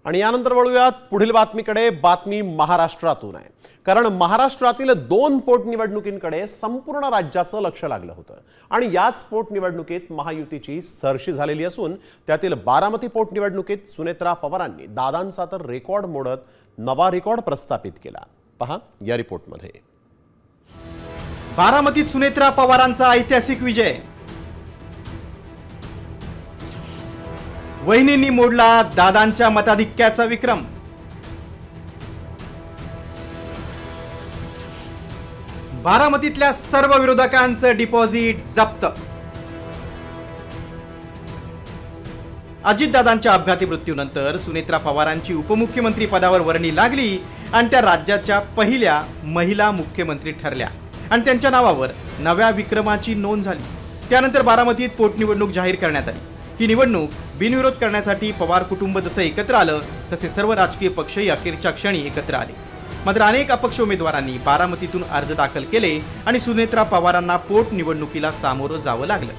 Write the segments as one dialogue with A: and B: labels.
A: आणि यानंतर वळूयात पुढील बातमीकडे। बातमी महाराष्ट्रातून आहे, कारण महाराष्ट्रातील 2 पोटनिवडणुकींकडे संपूर्ण राज्याचं लक्ष लागलं होतं आणि याच पोटनिवडणुकीत महायुतीची सरशी झालेली असून त्यातील बारामती पोटनिवडणुकीत सुनेत्रा पवारांनी दादांचा तर रेकॉर्ड मोडत नवा रेकॉर्ड प्रस्थापित केला। पहा या रिपोर्टमध्ये।
B: बारामतीत सुनेत्रा पवारांचा ऐतिहासिक विजय। वहिनींनी मोडला दादांच्या मताधिक्याचा विक्रम। बारामतीतल्या सर्व विरोधकांचं डिपॉझिट जप्त। अजितदादांच्या अपघाती मृत्यूनंतर सुनेत्रा पवारांची उपमुख्यमंत्री पदावर वर्णी लागली आणि त्या राज्याच्या पहिल्या महिला मुख्यमंत्री ठरल्या आणि त्यांच्या नावावर नव्या विक्रमाची नोंद झाली। त्यानंतर बारामतीत पोटनिवडणूक जाहीर करण्यात आली। ही निवडणूक बिनविरोध करण्यासाठी पवार कुटुंब जसे एकत्र आलं तसे सर्व राजकीय पक्षही अखेरच्या क्षणी एकत्र आले। मात्र अनेक अपक्ष उमेदवारांनी बारामतीतून अर्ज दाखल केले आणि सुनेत्रा पवारांना पोटनिवडणुकीला सामोरं जावं लागलं।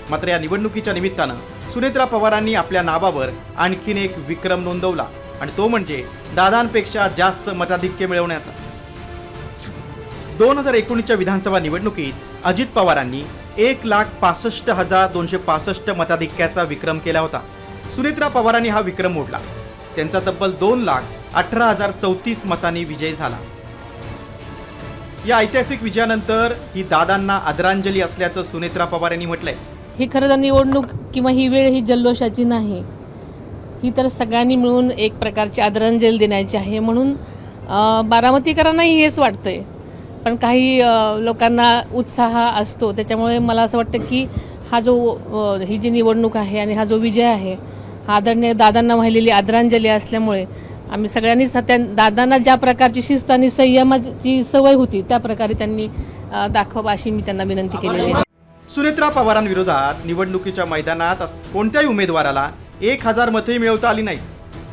B: मात्र या निवडणुकीच्या निमित्तानं सुनेत्रा पवारांनी आपल्या नावावर आणखीन एक विक्रम नोंदवला आणि तो म्हणजे दादांपेक्षा जास्त मताधिक्य मिळवण्याचा। 2019च्या विधानसभा निवडणुकीत अजित पवारांनी 1,65,265 मताधिक्याचा विक्रम केला होता। सुनेत्रा पवारांनी हा विक्रम मोडला। त्यांचा तब्बल 2,18,034 मतांनी विजय झाला। या ऐतिहासिक विजयानंतर ही दादांना आदरांजली असल्याचं सुनेत्रा पवार यांनी म्हटलंय।
C: ही खरं तर निवडणूक किंवा ही वेळ ही जल्लोषाची नाही, ही तर सगळ्यांनी मिळून एक प्रकारची आदरांजली देण्याची आहे। म्हणून बारामतीकरांनाही हेच वाटतंय, पण काही लोकांना उत्साह असतो। त्याच्यामुळे मला असं वाटतं की ही जी निवडणूक आहे आणि हा जो विजय आहे हा आदरणीय दादांना वाहिलेली आदरांजली असल्यामुळे आम्ही सगळ्यांनीच दादांना ज्या प्रकारची शिस्त आणि संयमाची सवय होती त्या प्रकारे त्यांनी दाखवावं अशी मी त्यांना विनंती केलेली आहे।
B: सुनेत्रा पवारांविरोधात निवडणुकीच्या मैदानात कोणत्याही उमेदवाराला 1,000 मते मिळवता आली नाही।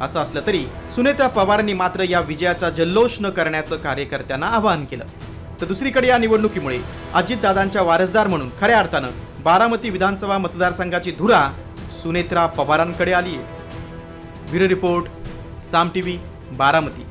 B: असं असलं तरी सुनेत्रा पवारांनी मात्र या विजयाचा जल्लोष न करण्याचं कार्यकर्त्यांना आवाहन केलं। तर दुसरीकडे या निवडणुकीमुळे अजितदादांच्या वारसदार म्हणून खऱ्या अर्थानं बारामती विधानसभा मतदारसंघाची धुरा सुनेत्रा पवारांकडे आली आहे। ब्युरो रिपोर्ट, साम टीव्ही, बारामती।